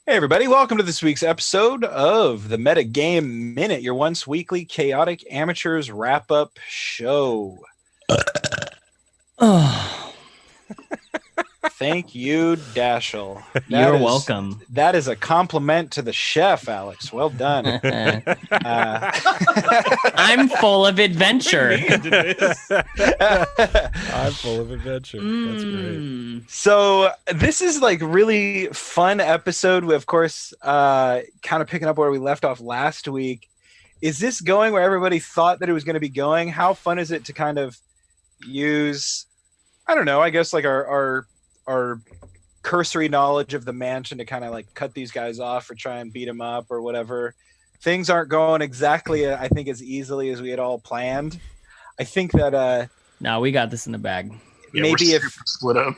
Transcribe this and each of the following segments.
Hey everybody, welcome to this week's episode of the Meta Game Minute, your once weekly chaotic amateurs wrap-up show. Thank you, Dashel. You're welcome. That is a compliment to the chef, Alex. Well done. I'm full of adventure. I'm full of adventure. That's great. So this is like really fun episode. We, of course, kind of picking up where we left off last week. Is this going where everybody thought that it was going to be going? How fun is it to kind of use, I don't know, I guess like our cursory knowledge of the mansion to kind of like cut these guys off or try and beat them up or whatever. Things aren't going exactly, I think, as easily as we had all planned. I think that no, we got this in the bag. Yeah, maybe we're split up.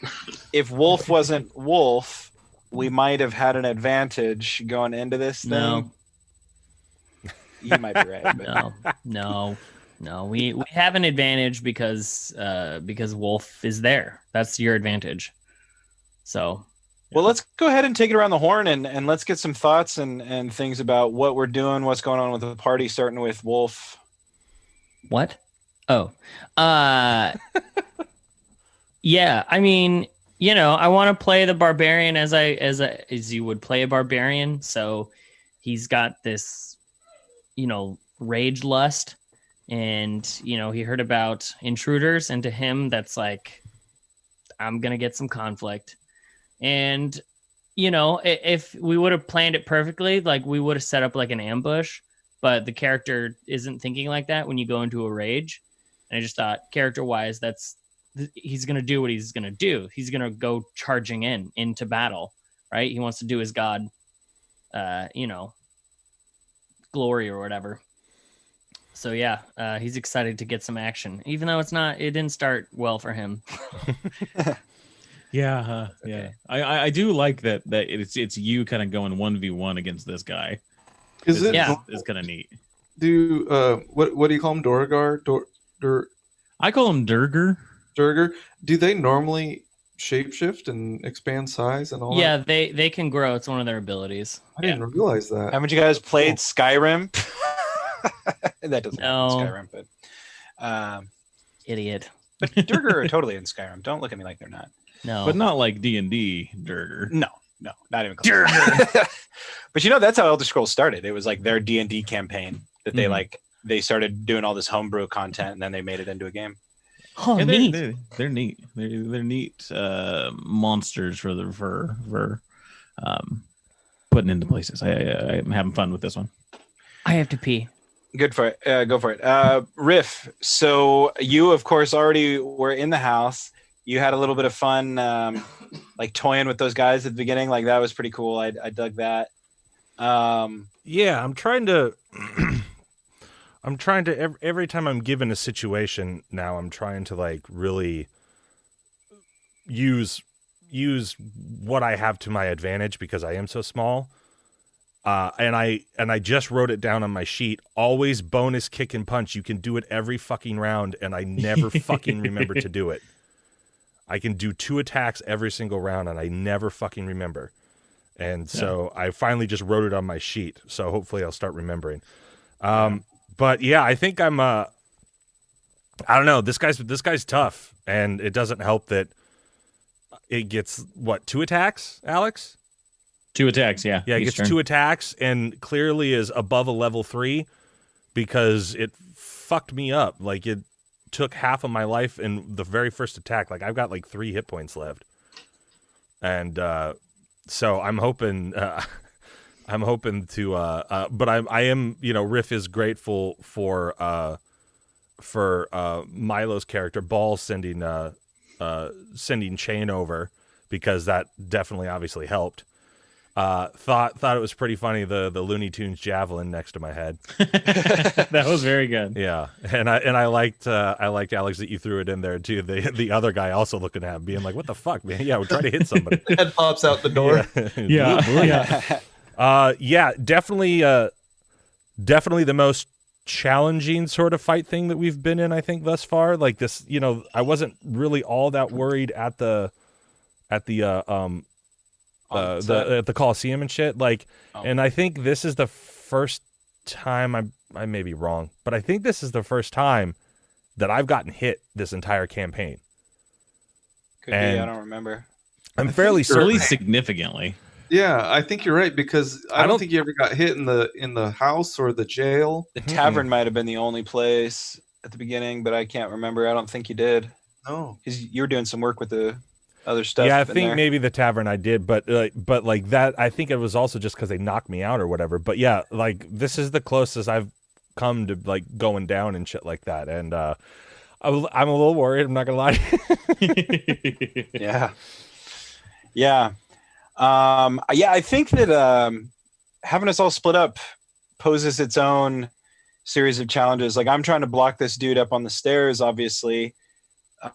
if Wolf wasn't Wolf, we might have had an advantage going into this thing. No. You might be right. But... No. We have an advantage because Wolf is there. That's your advantage. So, well, let's go ahead and take it around the horn and let's get some thoughts and things about what we're doing, what's going on with the party, starting with Wolf. What? Oh, yeah. I mean, you know, I want to play the barbarian as you would play a barbarian. So he's got this, you know, rage lust, and you know he heard about intruders, and to him that's like, I'm gonna get some conflict. And, you know, if we would have planned it perfectly, like we would have set up like an ambush, but the character isn't thinking like that when you go into a rage. And I just thought character wise, he's going to do what he's going to do. He's going to go charging into battle, right? He wants to do his God, you know, glory or whatever. So yeah, he's excited to get some action, even though it didn't start well for him. Yeah. Okay. I do like that it's you kind of going 1v1 against this guy. Is it? Yeah. It's kind of neat. What do you call him? Dorgar? I call him Durger. Durger? Do they normally shapeshift and expand size and all Yeah, that? they can grow. It's one of their abilities. I didn't realize that. Haven't you guys played Skyrim? That doesn't No. happen in Skyrim, Idiot. but Durger are totally in Skyrim. Don't look at me like they're not. No. But not like D&D Durger. No, not even close. But you know, that's how Elder Scrolls started. It was like their D&D campaign that they started doing all this homebrew content, and then they made it into a game. Oh, Yeah, neat. they're neat. They're neat monsters for putting into places. I'm having fun with this one. I have to pee. Good for it. Go for it. Riff. So you, of course, already were in the house. You had a little bit of fun, like toying with those guys at the beginning. Like that was pretty cool. I dug that. Yeah, I'm trying to. Every time I'm given a situation now, I'm trying to like really use what I have to my advantage because I am so small. And I just wrote it down on my sheet. Always bonus kick and punch. You can do it every fucking round, and I never fucking remember to do it. I can do 2 attacks every single round, and I never fucking remember. And so I finally just wrote it on my sheet. So hopefully I'll start remembering. But yeah, I think I'm. I don't know. This guy's tough, and it doesn't help that it gets 2 attacks, Alex? 2 attacks, yeah. Yeah, it gets 2 attacks and clearly is above a level 3 because it fucked me up. Like it took half of my life in the very first attack. Like I've got like 3 hit points left. And so I'm hoping to but I am, you know, Riff is grateful for Milo's character Ball sending Chain over because that definitely obviously helped. Thought it was pretty funny the Looney Tunes javelin next to my head. That was very good. Yeah, and I liked Alex that you threw it in there too. The other guy also looking at him, being like, "What the fuck, man? Yeah, we're trying to hit somebody." Head pops out the door. Yeah, definitely the most challenging sort of fight thing that we've been in, I think, thus far. Like this, you know, I wasn't really all that worried at the at the Coliseum and shit. Like, Oh. and I think this is the first time I may be wrong, but I think this is the first time that I've gotten hit this entire campaign. Could be. And I don't remember. I'm fairly you're Really certain. significantly. Yeah, I think you're right because I don't think you ever got hit in the house or the jail. The tavern might have been the only place at the beginning, but I can't remember. I don't think you did. No. Because you were doing some work with the other stuff. Yeah, I in think there. maybe the tavern I did, but like that, I think it was also just because they knocked me out or whatever. But yeah, like this is the closest I've come to like going down and shit like that, and I'm a little worried. I'm not gonna lie. Yeah. Yeah. Yeah, I think that having us all split up poses its own series of challenges. Like I'm trying to block this dude up on the stairs, obviously.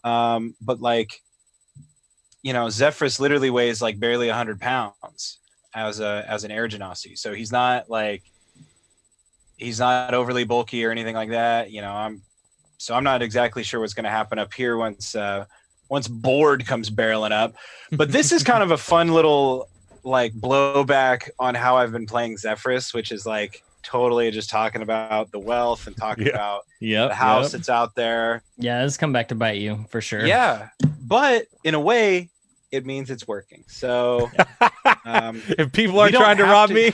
But like, you know, Zephyrus literally weighs like barely 100 pounds as an air genasi. So he's not overly bulky or anything like that. You know, I'm not exactly sure what's going to happen up here once Board comes barreling up. But this is kind of a fun little like blowback on how I've been playing Zephyrus, which is like totally just talking about the wealth and talking about the house that's out there. Yeah, this come back to bite you for sure. Yeah, but in a way, it means it's working. So if people are trying to rob me,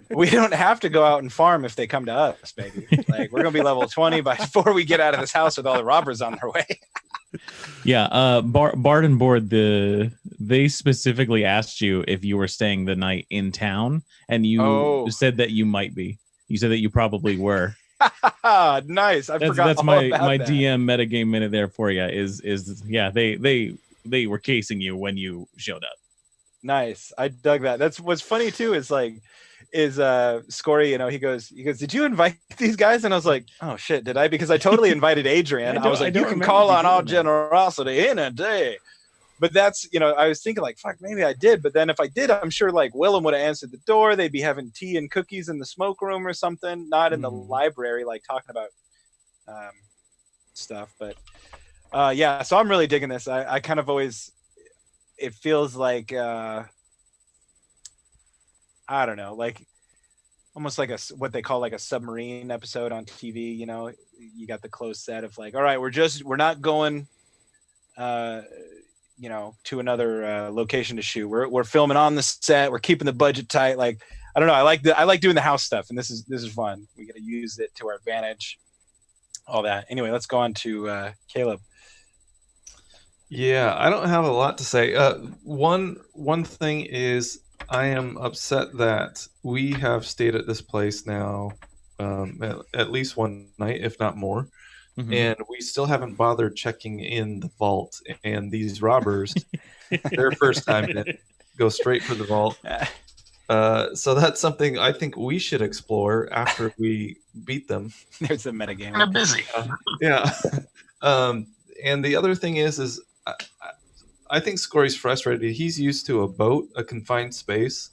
we don't have to go out and farm if they come to us, baby. Like we're gonna be level 20 before we get out of this house with all the robbers on their way. Yeah, Bard and Board, they specifically asked you if you were staying the night in town, and you said that you might be. You said that you probably were. Nice. I forgot. That's all my about that. DM metagame minute there for you. Is yeah, they were casing you when you showed up. Nice. I dug that. That's what's funny too. Is Scory, you know, he goes, did you invite these guys? And I was like, oh shit, did I? Because I totally invited Adrian. I was like, you can call on our generosity in a day. But that's, you know, I was thinking like, fuck, maybe I did. But then if I did, I'm sure like Willem would have answered the door. They'd be having tea and cookies in the smoke room or something, not in the library, like talking about stuff. But yeah, so I'm really digging this. I kind of always, it feels like, I don't know, like almost like what they call like a submarine episode on TV. You know, you got the closed set of like, all right, we're not going, you know, to another location to shoot. We're filming on the set. We're keeping the budget tight. Like, I don't know. I like doing the house stuff, and this is fun. We got to use it to our advantage. All that. Anyway, let's go on to Caleb. Yeah, I don't have a lot to say. One thing is I am upset that we have stayed at this place now at least one night, if not more. Mm-hmm. And we still haven't bothered checking in the vault. And these robbers, their first time in, go straight for the vault. So that's something I think we should explore after we beat them. There's a metagame. I'm busy. Yeah. And the other thing is I think Scory's frustrated. He's used to a boat, a confined space,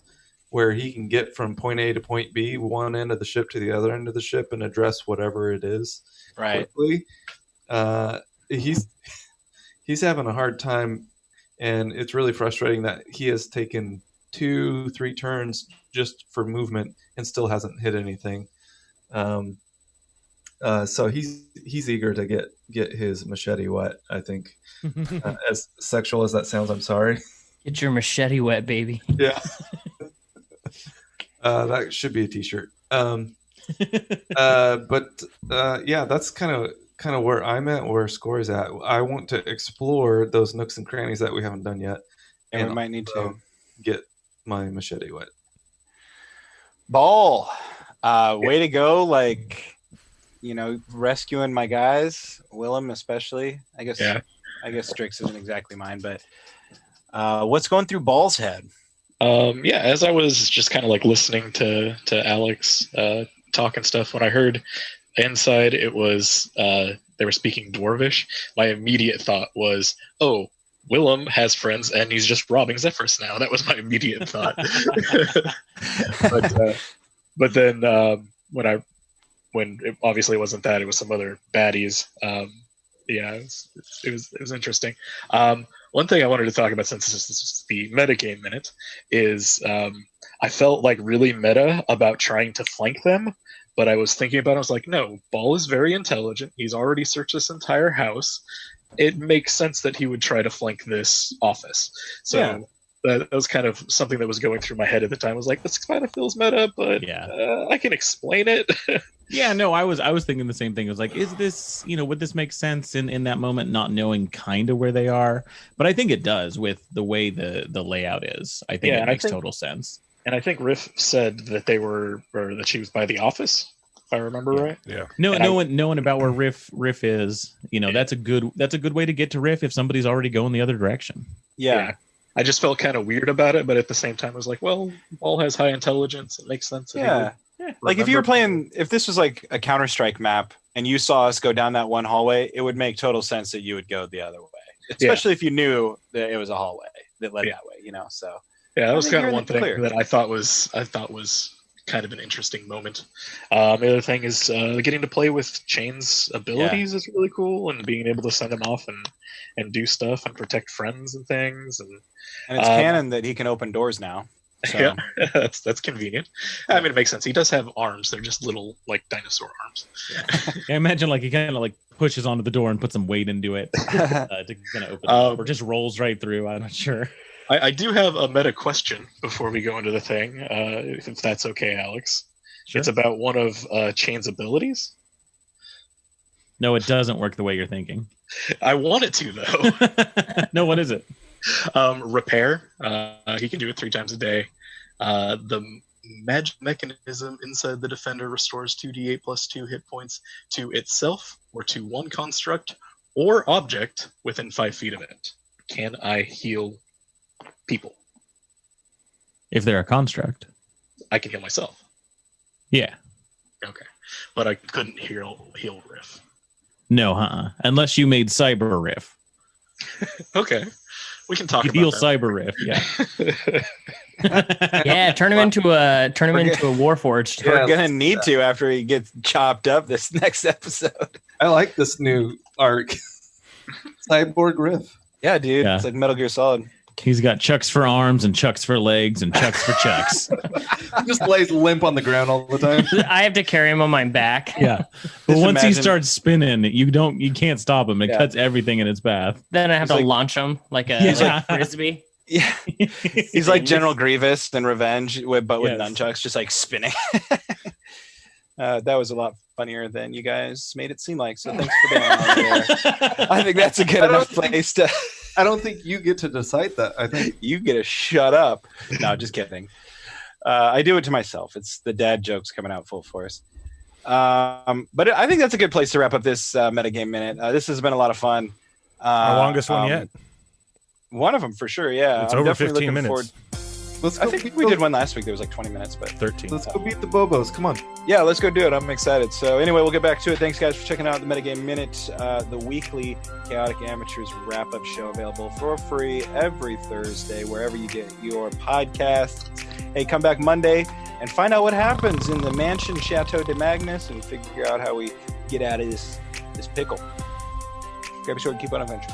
where he can get from point A to point B, one end of the ship to the other end of the ship, and address whatever it is. Right. Quickly. He's having a hard time, and it's really frustrating that he has taken 2-3 turns just for movement and still hasn't hit anything. So he's eager to get his machete wet, I think. As sexual as that sounds, I'm sorry. Get your machete wet, baby. Yeah. That should be a t-shirt. But yeah, that's kind of where I'm at, where Scory's at. I want to explore those nooks and crannies that we haven't done yet. And we might need to get my machete wet. Ball. Way to go. Like, you know, rescuing my guys, Willem especially. I guess Strix isn't exactly mine, but what's going through Ball's head? Yeah, as I was just kind of like listening to Alex talk and stuff, when I heard inside it was they were speaking Dwarvish, my immediate thought was, oh, Willem has friends and he's just robbing Zephyrus now. That was my immediate thought. But then when it obviously wasn't that, it was some other baddies. Yeah, it was interesting. One thing I wanted to talk about, since this is the metagame minute, is I felt like really meta about trying to flank them, but I was thinking about it, I was like, no, Ball is very intelligent. He's already searched this entire house. It makes sense that he would try to flank this office. So Yeah. that was kind of something that was going through my head at the time. I was like, this kind of feels meta, but I can explain it. Yeah, no, I was thinking the same thing. It was like, is this, would this make sense in that moment, not knowing kind of where they are? But I think it does with the way the layout is. I think it makes total sense. And I think Riff said that that she was by the office, if I remember right. Yeah. Knowing about where Riff is, that's a good way to get to Riff if somebody's already going the other direction. Yeah. I just felt kind of weird about it, but at the same time, I was like, well, Ball has high intelligence. It makes sense. Yeah. Like if you were playing, if this was like a Counter-Strike map and you saw us go down that one hallway, it would make total sense that you would go the other way, especially if you knew that it was a hallway that led that way, So yeah, that was kind of one thing that I thought was kind of an interesting moment. The other thing is getting to play with Chain's abilities is really cool, and being able to send him off and do stuff and protect friends and things, and it's canon that he can open doors now. So. Yeah, that's convenient. I mean, it makes sense. He does have arms. They're just little, like, dinosaur arms. I imagine, like, he kind of, like, pushes onto the door and puts some weight into it to kind of open it up, or just rolls right through. I'm not sure. I do have a meta question before we go into the thing, if that's okay, Alex. Sure. It's about one of Chain's abilities. No, it doesn't work the way you're thinking. I want it to, though. No, what is it? Repair. He can do it 3 times a day. The magic mechanism inside the defender restores 2d8 plus 2 hit points to itself or to one construct or object within 5 feet of it. Can I heal people? If they're a construct, I can heal myself. Yeah. Okay, but I couldn't heal Riff. No, unless you made Cyber Riff. Okay. We can talk about heal that. Cyber Riff, yeah. Yeah, turn him into a Warforged. We're gonna need to after he gets chopped up this next episode. I like this new arc. Cyborg Riff. Yeah, dude. Yeah. It's like Metal Gear Solid. He's got chucks for arms and chucks for legs and chucks for chucks. He just lays limp on the ground all the time. I have to carry him on my back. Yeah. But once he starts spinning, you can't stop him. It cuts everything in its path. Then I have to launch him like a frisbee. Yeah. He's like General Grievous in Revenge, but with nunchucks, just like spinning. That was a lot funnier than you guys made it seem like. So thanks for being on there. I think that's a good enough place to. I don't think you get to decide that. I think you get to shut up. No, just kidding. I do it to myself. It's the dad jokes coming out full force. But I think that's a good place to wrap up this metagame minute. This has been a lot of fun. Our longest one yet. One of them for sure. Yeah, it's over 15 minutes. I think we did one last week. There was like 20 minutes, but 13. Let's go beat the Bobos. Come on. Yeah, let's go do it. I'm excited. So anyway, we'll get back to it. Thanks, guys, for checking out the Metagame Minute, the weekly Chaotic Amateurs wrap-up show, available for free every Thursday, wherever you get your podcasts. Hey, come back Monday and find out what happens in the mansion Chateau de Magnus and figure out how we get out of this pickle. Grab a sword and keep on adventure.